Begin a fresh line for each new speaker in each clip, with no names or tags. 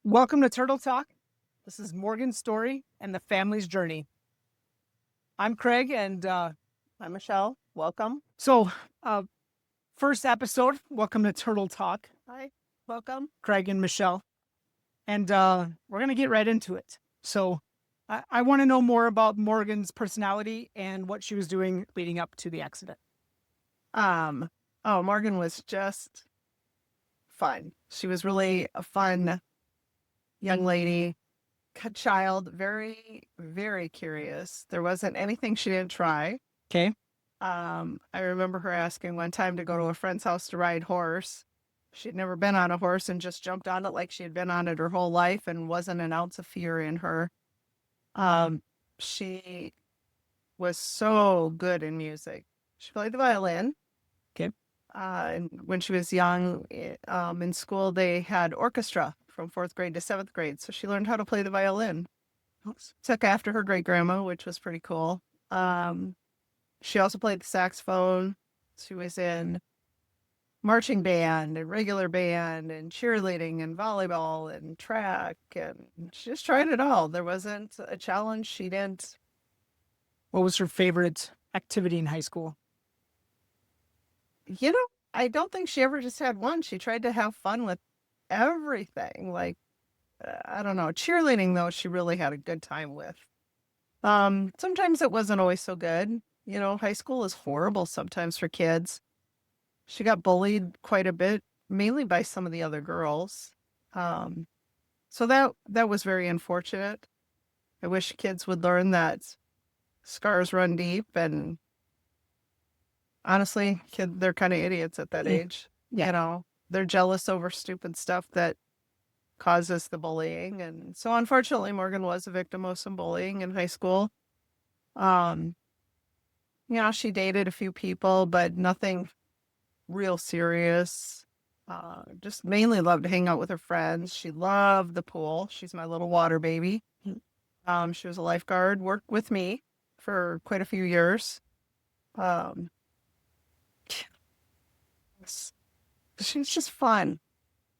Welcome to Turtle Talk. This is Morgan's story and the family's journey. I'm Craig, and
I'm Michelle. Welcome.
so first episode. Welcome to Turtle Talk,
Hi. Welcome.
Craig and Michelle, and we're gonna get right into it. So, I want to know more about Morgan's personality and what she was doing leading up to the accident.
Morgan was just fun. She was really a fun young lady, child, very, very curious. There wasn't anything she didn't try.
Okay.
I remember her asking one time to go to a friend's house to ride horse. She'd never been on a horse and just jumped on it like she had been on it her whole life and wasn't an ounce of fear in her. She was so good in music. She played the violin.
Okay.
And when she was young, in school, they had orchestra from fourth grade to seventh grade. So she learned how to play the violin. Took after her great grandma, which was pretty cool. She also played the saxophone. She was in marching band and regular band and cheerleading and volleyball and track. And she just tried it all. There wasn't a challenge she didn't.
What was her favorite activity in high school?
I don't think she ever just had one. She tried to have fun with everything. Like, I don't know. Cheerleading, though, she really had a good time with. Sometimes it wasn't always so good. High school is horrible sometimes for kids. She got bullied quite a bit, mainly by some of the other girls. So that was very unfortunate. I wish kids would learn that scars run deep, and honestly, they're kind of idiots at that age.
Yeah.
They're jealous over stupid stuff that causes the bullying. And so unfortunately, Morgan was a victim of some bullying in high school. She dated a few people, but nothing real serious. Just mainly loved to hang out with her friends. She loved the pool. She's my little water baby. She was a lifeguard, worked with me for quite a few years. She's just fun.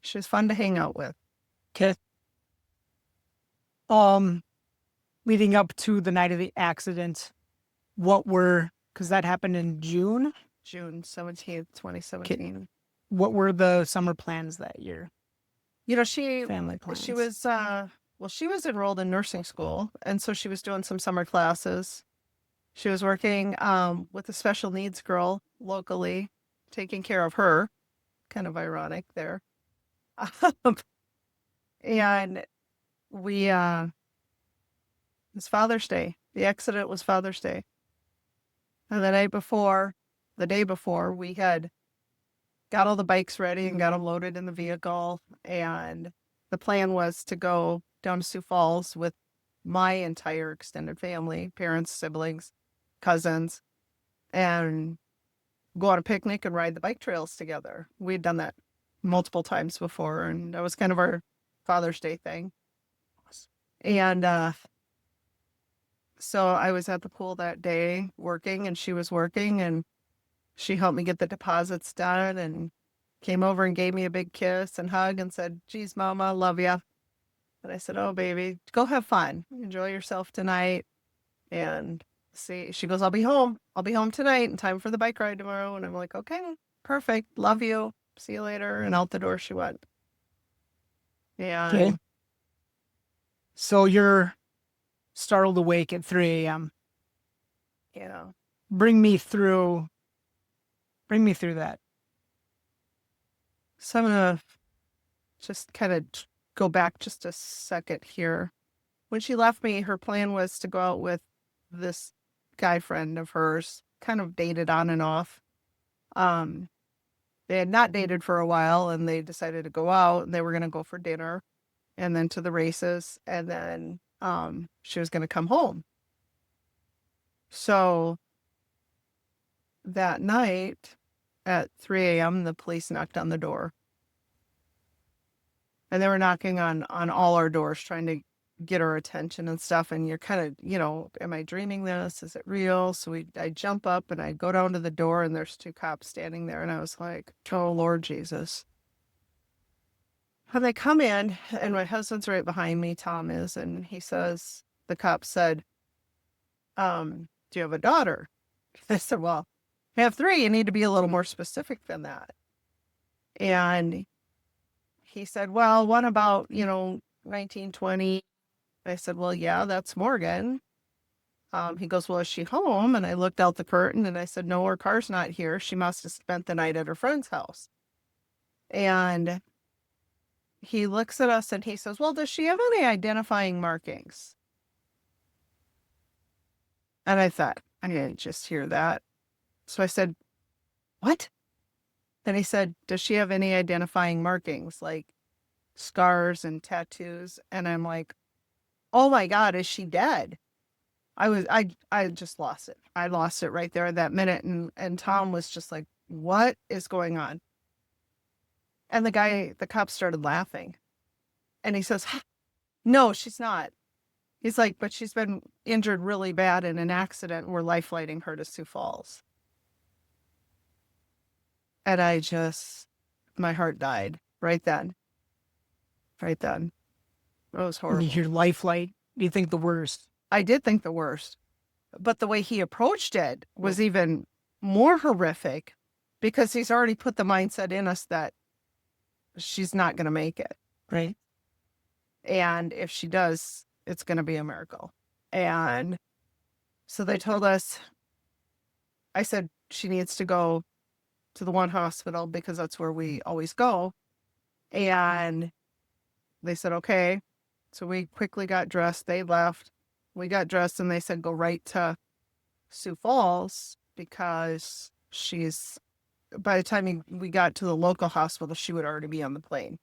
She was fun to hang out with.
Okay. Leading up to the night of the accident, because that happened in June?
June 17th, 2017.
What were the summer plans that year? Family plans.
She was, she was enrolled in nursing school. And so she was doing some summer classes. She was working with a special needs girl locally, taking care of her. Kind of ironic there. And we, it was Father's Day. The accident was Father's Day. And the day before, we had got all the bikes ready and got them loaded in the vehicle. And the plan was to go down to Sioux Falls with my entire extended family, parents, siblings, cousins, and go on a picnic and ride the bike trails together. We'd done that multiple times before, and that was kind of our Father's Day thing. And so I was at the pool that day working, and she was working, and she helped me get the deposits done and came over and gave me a big kiss and hug and said, "Geez, Mama, love ya." And I said, "Oh, baby, go have fun. Enjoy yourself tonight." And she goes, I'll be home tonight in time for the bike ride tomorrow. And I'm like, okay, perfect. Love you. See you later. And out the door she went. And
Okay. So you're startled awake at 3 a.m. Bring me through that.
So I'm going to just kind of go back just a second here. When she left me, her plan was to go out with this guy friend of hers, kind of dated on and off. They had not dated for a while, and they decided to go out, and they were going to go for dinner and then to the races, and then she was going to come home. So that night at 3 a.m., the police knocked on the door. And they were knocking on all our doors, trying to get our attention and stuff. And you're kind of, am I dreaming this? Is it real? So I jump up and I go down to the door, and there's two cops standing there. And I was like, oh, Lord Jesus. And they come in, and my husband's right behind me, Tom is, and he says, the cop said, do you have a daughter? I said, well, I have three. You need to be a little more specific than that. And he said, well, what about, 1920? I said, well, yeah, that's Morgan. He goes, well, is she home? And I looked out the curtain and I said, no, her car's not here. She must have spent the night at her friend's house. And he looks at us and he says, well, does she have any identifying markings? And I thought, I didn't just hear that. So I said, what? Then he said, does she have any identifying markings like scars and tattoos? And I'm like, oh my God, is she dead? I just lost it. I lost it right there at that minute. And Tom was just like, what is going on? And the cop started laughing. And he says, no, she's not. He's like, but she's been injured really bad in an accident. We're life-flighting her to Sioux Falls. And my heart died right then. Right then. It was horrible.
Your life light. You think the worst?
I did think the worst. But the way he approached it was even more horrific because he's already put the mindset in us that she's not going to make it.
Right.
And if she does, it's going to be a miracle. And so they told us, I said, she needs to go to the one hospital because that's where we always go. And they said, okay. So we quickly got dressed. They left. We got dressed and they said, go right to Sioux Falls because by the time we got to the local hospital, she would already be on the plane.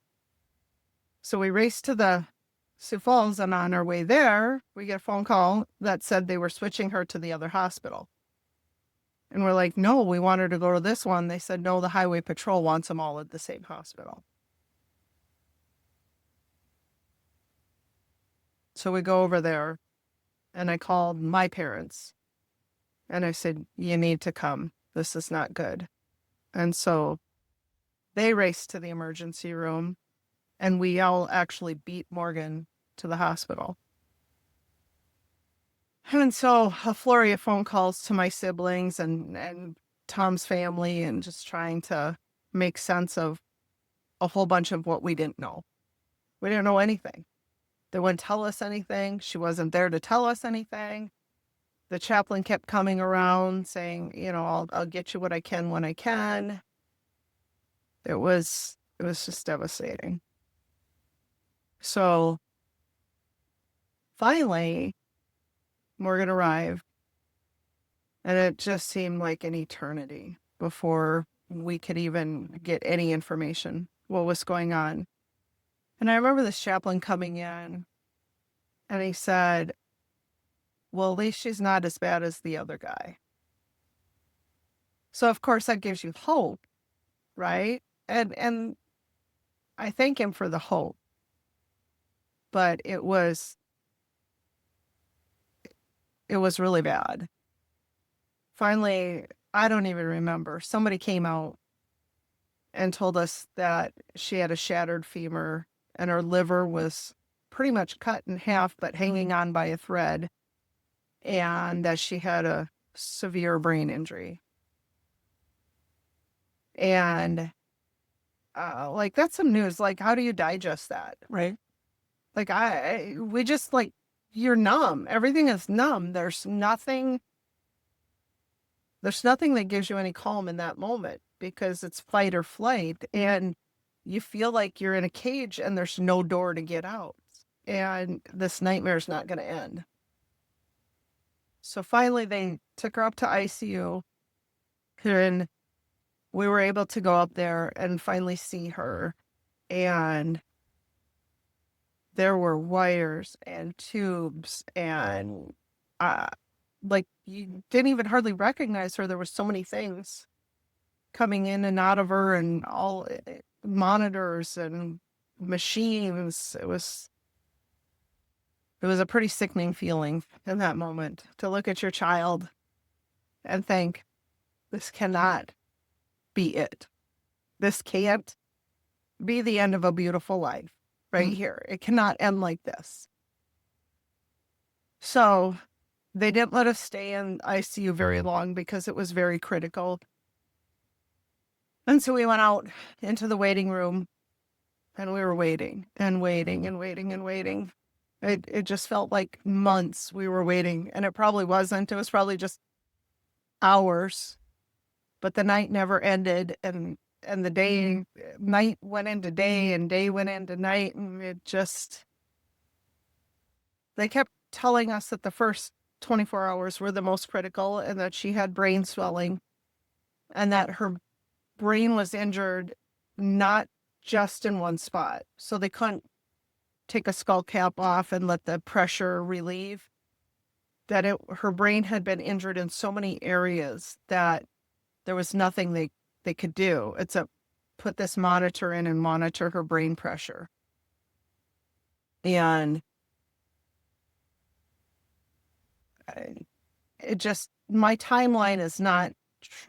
So we raced to the Sioux Falls, and on our way there, we get a phone call that said they were switching her to the other hospital. And we're like, no, we want her to go to this one. They said, no, the highway patrol wants them all at the same hospital. So we go over there, and I called my parents, and I said, you need to come. This is not good. And so they raced to the emergency room, and we all actually beat Morgan to the hospital. And so a flurry of phone calls to my siblings and Tom's family and just trying to make sense of a whole bunch of what we didn't know. We didn't know anything. They wouldn't tell us anything. She wasn't there to tell us anything. The chaplain kept coming around saying, I'll get you what I can when I can. It was just devastating. So finally, Morgan arrived, and it just seemed like an eternity before we could even get any information what was going on. And I remember this chaplain coming in, and he said, well, at least she's not as bad as the other guy. So, of course, that gives you hope, right? And I thank him for the hope. But it was really bad. Finally, I don't even remember. Somebody came out and told us that she had a shattered femur and her liver was pretty much cut in half, but hanging on by a thread, and that she had a severe brain injury. And that's some news. Like, how do you digest that?
Right.
Like, we just you're numb. Everything is numb. There's nothing that gives you any calm in that moment because it's fight or flight. And you feel like you're in a cage and there's no door to get out. And this nightmare is not going to end. So finally they took her up to ICU, and we were able to go up there and finally see her. And there were wires and tubes and you didn't even hardly recognize her. There were so many things coming in and out of her and all monitors and machines. It was a pretty sickening feeling in that moment to look at your child and think, this cannot be it. This can't be the end of a beautiful life right here. It cannot end like this. So they didn't let us stay in ICU very long because it was very critical. And so we went out into the waiting room and we were waiting and waiting and waiting and waiting. It just felt like months we were waiting, and it probably wasn't. It was probably just hours, but the night never ended, and the night went into day and day went into night, and they kept telling us that the first 24 hours were the most critical and that she had brain swelling and that her brain was injured not just in one spot. So they couldn't take a skull cap off and let the pressure relieve. Her brain had been injured in so many areas that there was nothing they could do. Put this monitor in and monitor her brain pressure. And my timeline is not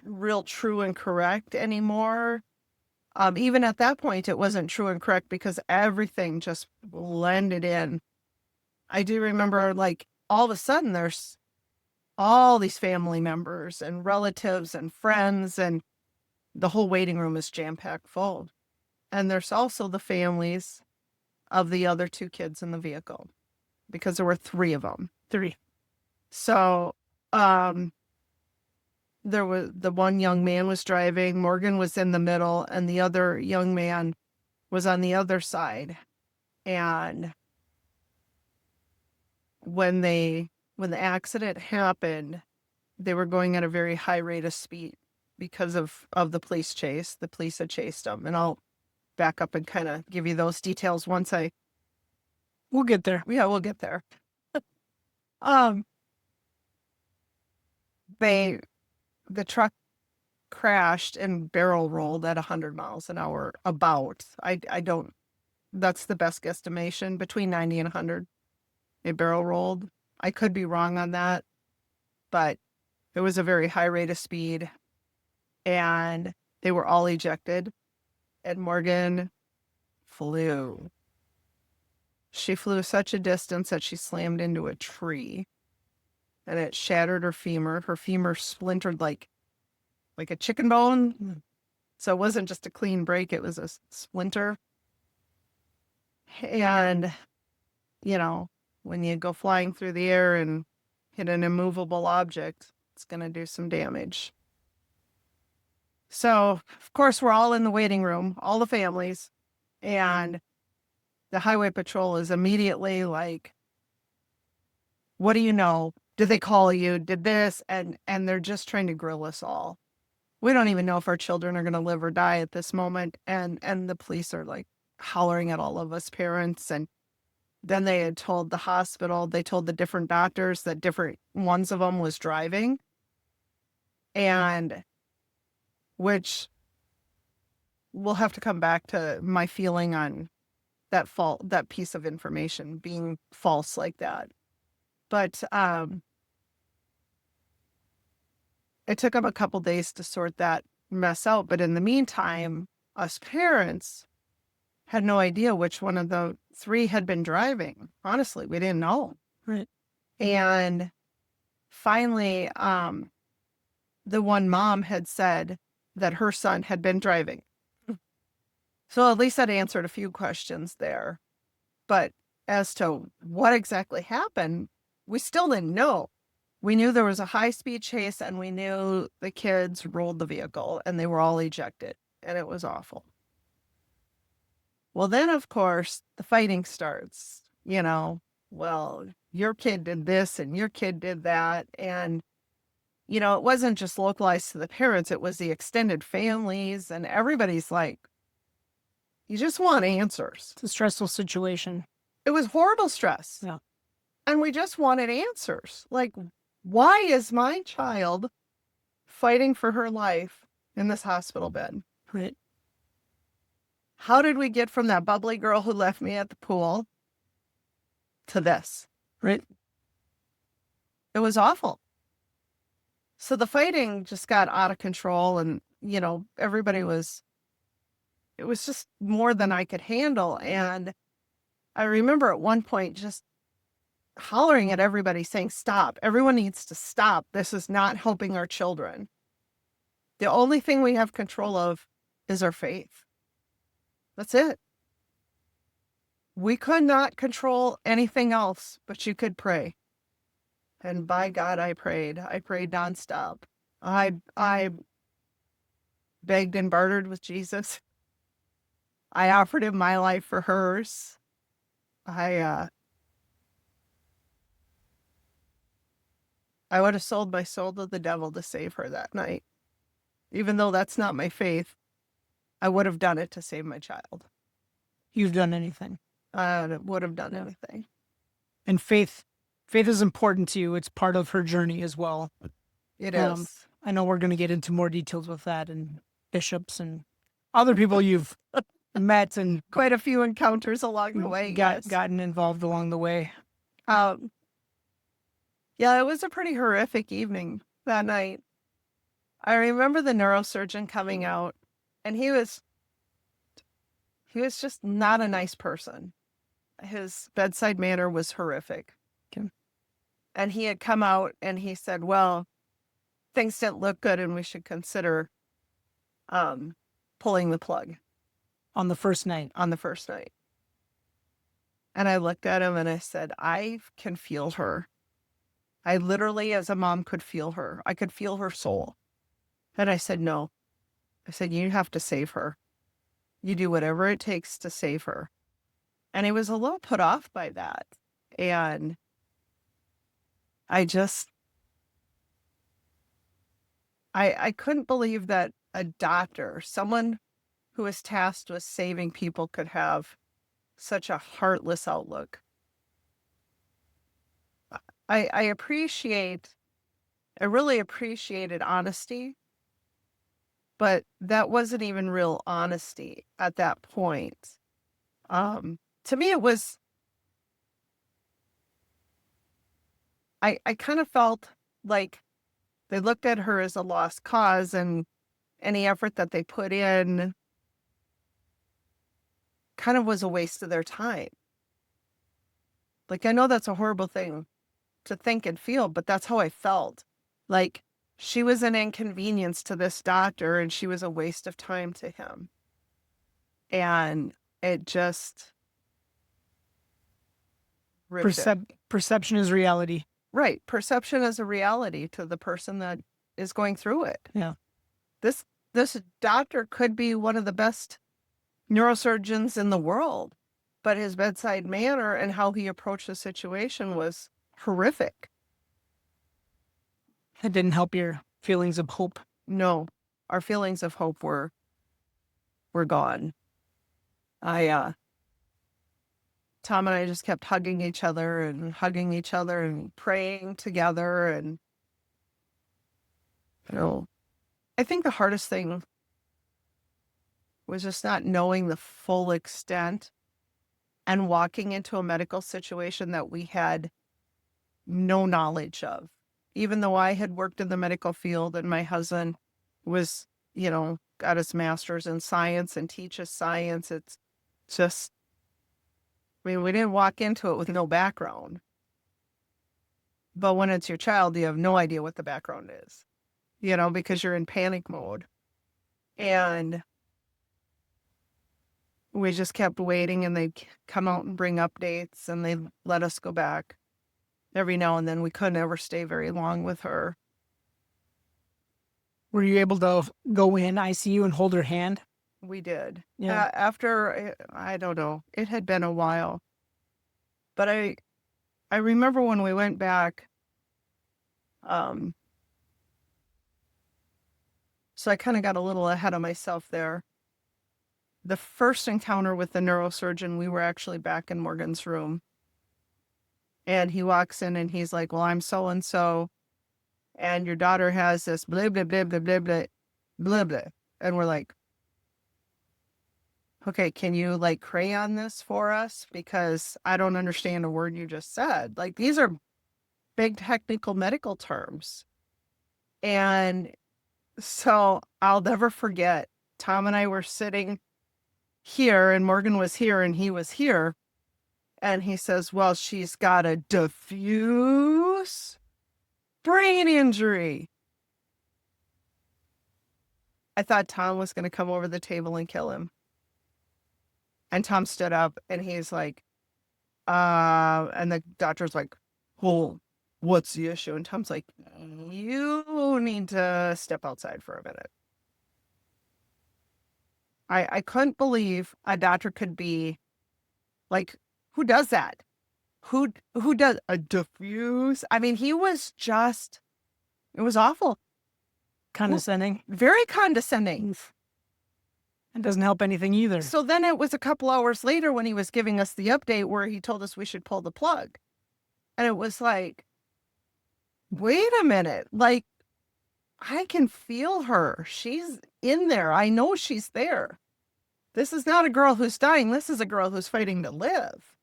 real true and correct anymore. Even at that point, it wasn't true and correct because everything just blended in. I do remember, like, all of a sudden there's all these family members and relatives and friends, and the whole waiting room is jam-packed full. And there's also the families of the other 2 kids in the vehicle because there were 3 of them.
3.
So, there was the one young man was driving, Morgan was in the middle, and the other young man was on the other side. And when the accident happened, they were going at a very high rate of speed because of the police chase. The police had chased them, and I'll back up and kind of give you those details once
We'll get there.
Yeah, we'll get there. The truck crashed and barrel rolled at 100 miles an hour about. That's the best guesstimation, between 90 and 100. It barrel rolled. I could be wrong on that, but it was a very high rate of speed, and they were all ejected, and Morgan flew. She flew such a distance that she slammed into a tree, and it shattered her femur. Her femur splintered like a chicken bone. So it wasn't just a clean break, it was a splinter. And, when you go flying through the air and hit an immovable object, it's going to do some damage. So, of course, we're all in the waiting room, all the families, and the highway patrol is immediately like, what do you know? Did they call you? Did this? And they're just trying to grill us all. We don't even know if our children are going to live or die at this moment. And the police are like hollering at all of us parents. And then they had told the hospital, they told the different doctors that different ones of them was driving. And which we'll have to come back to my feeling on that piece of information being false like that. But it took them a couple days to sort that mess out. But in the meantime, us parents had no idea which one of the 3 had been driving. Honestly, we didn't know.
Right.
And finally, the one mom had said that her son had been driving. So at least that answered a few questions there. But as to what exactly happened, we still didn't know. We knew there was a high-speed chase, and we knew the kids rolled the vehicle, and they were all ejected, and it was awful. Well, then, of course, the fighting starts. Well, your kid did this, and your kid did that, and, it wasn't just localized to the parents, it was the extended families, and everybody's like, you just want answers.
It's a stressful situation.
It was horrible stress.
Yeah.
And we just wanted answers. Like, why is my child fighting for her life in this hospital bed?
Right.
How did we get from that bubbly girl who left me at the pool to this?
Right.
It was awful. So the fighting just got out of control, and, everybody was it was just more than I could handle. And I remember at one point just hollering at everybody saying, stop. Everyone needs to stop. This is not helping our children. The only thing we have control of is our faith. That's it. We could not control anything else, but you could pray. And by God, I prayed. I prayed nonstop. I begged and bartered with Jesus. I offered him my life for hers. I would have sold my soul to the devil to save her that night. Even though that's not my faith, I would have done it to save my child.
You've done anything.
I would have done anything.
And faith is important to you. It's part of her journey as well.
It is.
I know we're going to get into more details with that and bishops and other people you've met and
Quite a few encounters along the way.
gotten involved along the way.
Yeah, it was a pretty horrific evening that night. I remember the neurosurgeon coming out, and he was just not a nice person. His bedside manner was horrific.
Okay.
And he had come out and he said, well, things didn't look good and we should consider pulling the plug.
On the first night.
And I looked at him and I said, I can feel her. I literally, as a mom, could feel her. I could feel her soul. And I said, no. I said, you have to save her. You do whatever it takes to save her. And he was a little put off by that. And I couldn't believe that a doctor, someone who is tasked with saving people, could have such a heartless outlook. I really appreciated honesty, but that wasn't even real honesty at that point. To me, it was, I kind of felt like they looked at her as a lost cause, and any effort that they put in kind of was a waste of their time. Like, I know that's a horrible thing to think and feel, but that's how I felt. Like, she was an inconvenience to this doctor and she was a waste of time to him. And it just ripped it.
Perception is reality.
Right. Perception is a reality to the person that is going through it.
Yeah.
This doctor could be one of the best neurosurgeons in the world, but his bedside manner and how he approached the situation was horrific.
It didn't help your feelings of hope.
No, our feelings of hope were gone. Tom and I just kept hugging each other and praying together. And, I think the hardest thing was just not knowing the full extent and walking into a medical situation that we had no knowledge of. Even though I had worked in the medical field and my husband was, got his master's in science and teaches science, it's just, we didn't walk into it with no background. But when it's your child, you have no idea what the background is, because you're in panic mode. And we just kept waiting, and they'd come out and bring updates, and they'd let us go back every now and then. We couldn't ever stay very long with her.
Were you able to go in ICU and hold her hand?
We did.
Yeah.
After, I don't know, it had been a while. But I remember when we went back, so I kind of got a little ahead of myself there. The first encounter with the neurosurgeon, we were actually back in Morgan's room. And he walks in and he's like, well, I'm so-and-so, and your daughter has this blah, blah, blah, blah, blah, blah, blah, blah. And we're like, okay, can you crayon this for us? Because I don't understand a word you just said. These are big technical medical terms. And so I'll never forget, Tom and I were sitting here and Morgan was here and he was here. And he says, well, she's got a diffuse brain injury. I thought Tom was going to come over the table and kill him. And Tom stood up and he's like, and the doctor's like, well, what's the issue? And Tom's like, you need to step outside for a minute. I couldn't believe a doctor could be like, who does that? Who does a diffuse? I mean, he was just, it was awful.
Condescending.
Very condescending.
It doesn't help anything either.
So then it was a couple hours later when he was giving us the update where he told us we should pull the plug. And it was like, wait a minute. Like, I can feel her. She's in there. I know she's there. This is not a girl who's dying. This is a girl who's fighting to live.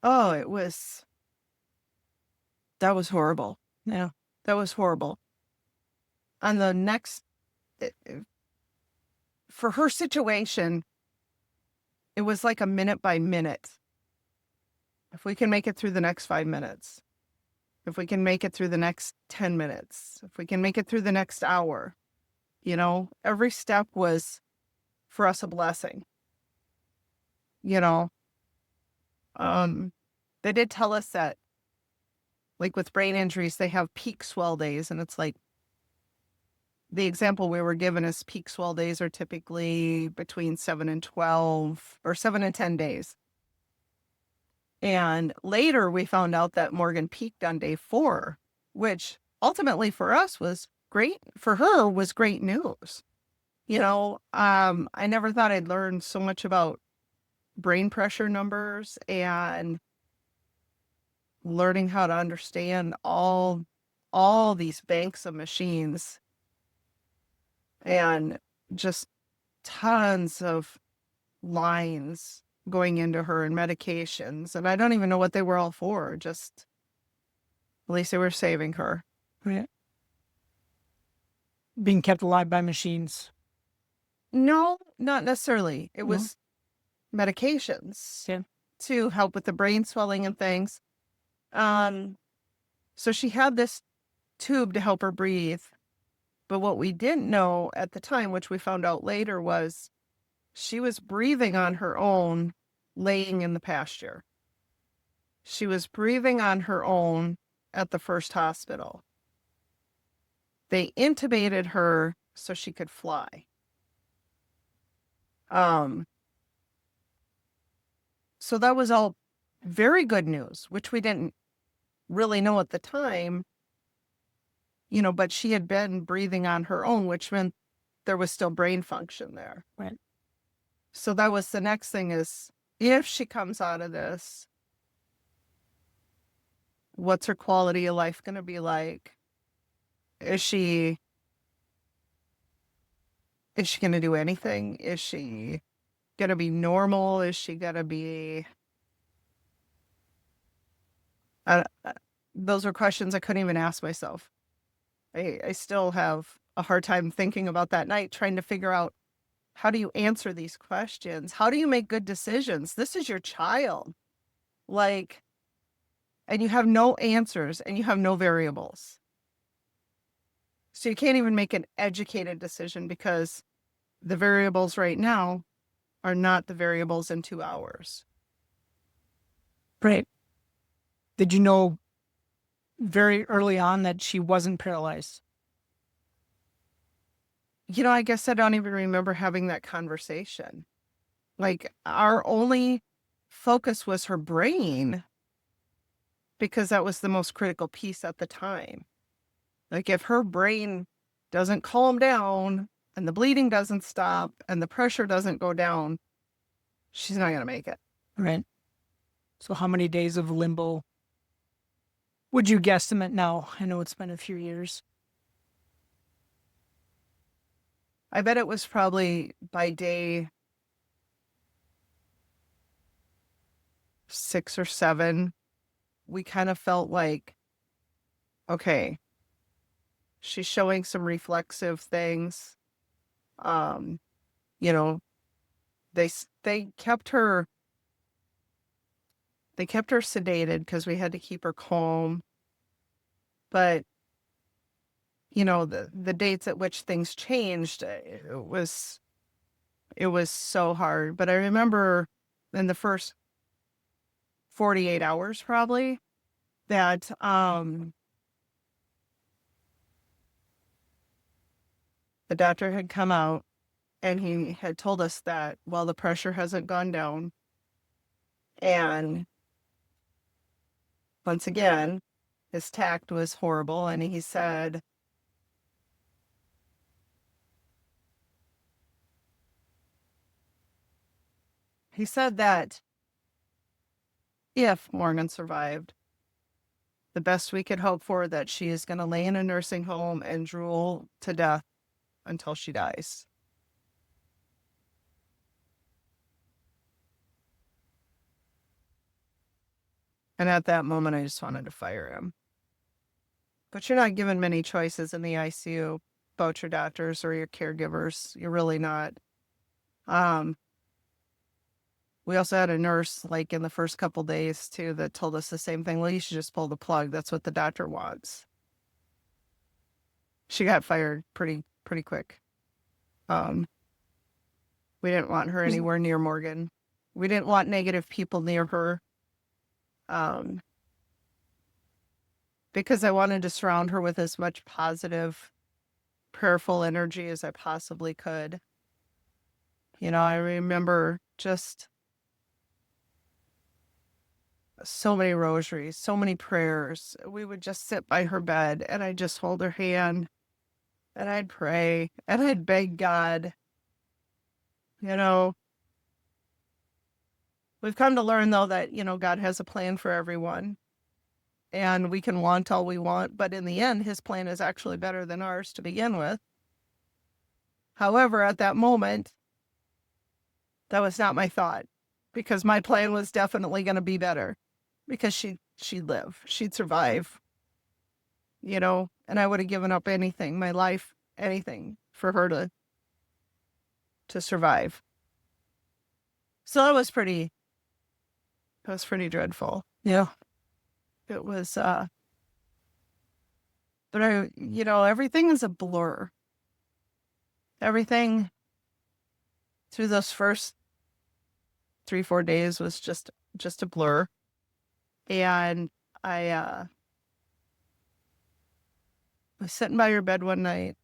Oh, that was horrible.
Yeah.
That was horrible. On the next, for her situation, it was like a minute by minute. If we can make it through the next 5 minutes, if we can make it through the next 10 minutes, if we can make it through the next hour, every step was for us a blessing. They did tell us that, like with brain injuries, they have peak swell days. And it's like, the example we were given is peak swell days are typically between 7 and 12 or 7 and 10 days. And later we found out that Morgan peaked on day 4, which ultimately for us was great. For her was great news. I never thought I'd learn so much about brain pressure numbers and learning how to understand all these banks of machines and just tons of lines going into her and medications. And I don't even know what they were all for. Just, at least they were saving her.
Yeah. Being kept alive by machines.
No, not necessarily. It was medications to help with the brain swelling and things. So she had this tube to help her breathe. But what we didn't know at the time, which we found out later, was she was breathing on her own, laying in the pasture. She was breathing on her own at the first hospital. They intubated her so she could fly. So that was all very good news, which we didn't really know at the time, but she had been breathing on her own, which meant there was still brain function there.
Right.
So that was the next thing is, if she comes out of this, what's her quality of life going to be like? Is she going to do anything? Is she going to be normal? Is she going to be... those are questions I couldn't even ask myself. I still have a hard time thinking about that night, trying to figure out, how do you answer these questions? How do you make good decisions? This is your child. And you have no answers and you have no variables. So you can't even make an educated decision because the variables right now are not the variables in 2 hours.
Right. Did you know very early on that she wasn't paralyzed?
I guess I don't even remember having that conversation. Our only focus was her brain because that was the most critical piece at the time. If her brain doesn't calm down and the bleeding doesn't stop and the pressure doesn't go down, she's not going to make it.
Right. So how many days of limbo would you guesstimate now? I know it's been a few years.
I bet it was probably by day 6 or 7, we kind of felt like, okay, she's showing some reflexive things. they kept her sedated because we had to keep her calm. But the dates at which things changed, it was so hard. But I remember in the first 48 hours probably that the doctor had come out and he had told us that, well, the pressure hasn't gone down. And once again, his tact was horrible. And he said, that if Morgan survived, the best we could hope for, that she is going to lay in a nursing home and drool to death until she dies. And at that moment, I just wanted to fire him. But you're not given many choices in the ICU about your doctors or your caregivers. You're really not. We also had a nurse, like in the first couple days too, that told us the same thing. Well, you should just pull the plug. That's what the doctor wants. She got fired pretty quick. We didn't want her anywhere near Morgan. We didn't want negative people near her. Because I wanted to surround her with as much positive, prayerful energy as I possibly could. I remember just so many rosaries, so many prayers. We would just sit by her bed and I'd just hold her hand and I'd pray and I'd beg God. We've come to learn, though, that, God has a plan for everyone. And we can want all we want, but in the end, his plan is actually better than ours to begin with. However, at that moment, that was not my thought, because my plan was definitely going to be better, because she'd live, she'd survive, and I would have given up anything, my life, anything for her to survive. So that was pretty dreadful.
Yeah.
It was, but everything is a blur. Everything through those first 3-4 days was just a blur. And I was sitting by your bed one day.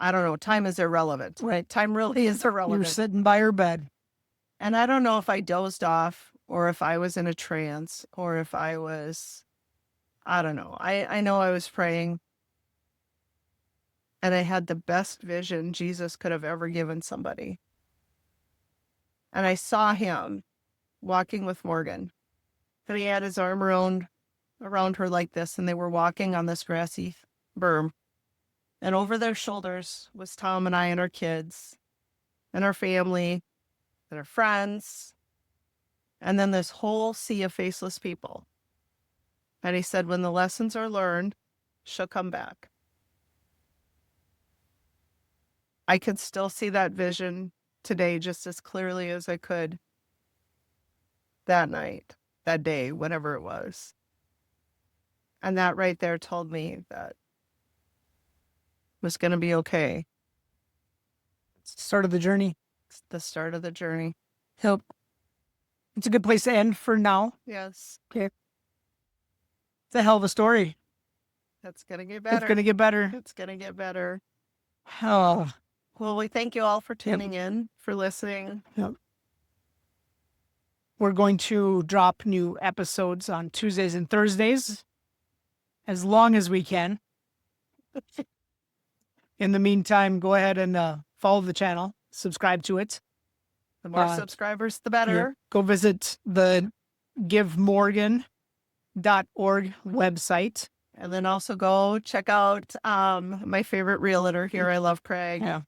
I don't know, time is irrelevant.
Right.
Time really is irrelevant.
You were sitting by her bed.
And I don't know if I dozed off or if I was in a trance or if I don't know. I know I was praying and I had the best vision Jesus could have ever given somebody. And I saw him walking with Morgan. And he had his arm around her like this, and they were walking on this grassy berm. And over their shoulders was Tom and I and our kids and our family and our friends. And then this whole sea of faceless people. And he said, when the lessons are learned, she'll come back. I could still see that vision today just as clearly as I could that night, that day, whatever it was. And that right there told me that it was going to be okay.
It's the start of the journey.
It's the start of the journey.
Yep. It's a good place to end for now.
Yes.
Okay. It's a hell of a story.
That's going to get better.
It's going to get better.
It's going to get better.
Oh.
Well, we thank you all for tuning in, for listening.
Yep. We're going to drop new episodes on Tuesdays and Thursdays as long as we can. In the meantime, go ahead and follow the channel, subscribe to it.
The more subscribers, the better.
Yeah. Go visit the givemorgan.org website.
And then also go check out my favorite realtor here. I love Craig.
Yeah.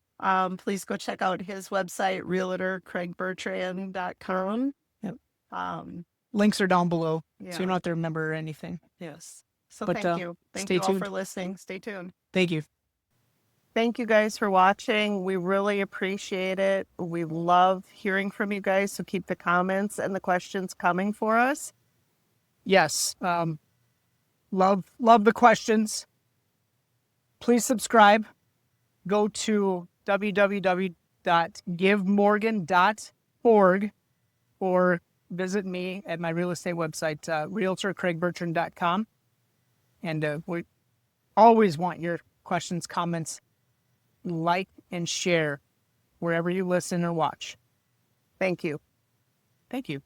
Please go check out his website, realtorcraigbertrand.com.
Yep.
Um,
Links are down below,
yeah.
so you don't have to remember anything.
Yes. So
But,
thank you. Thank
stay
you all
tuned.
for listening. Stay tuned.
Thank you.
Thank you guys for watching. We really appreciate it. We love hearing from you guys, so keep the comments and the questions coming for us.
Yes. Love the questions. Please subscribe. Go to www.givemorgan.org or visit me at my real estate website, realtorcraigbertrand.com. And we always want your questions, comments, like, and share wherever you listen or watch.
Thank you.
Thank you.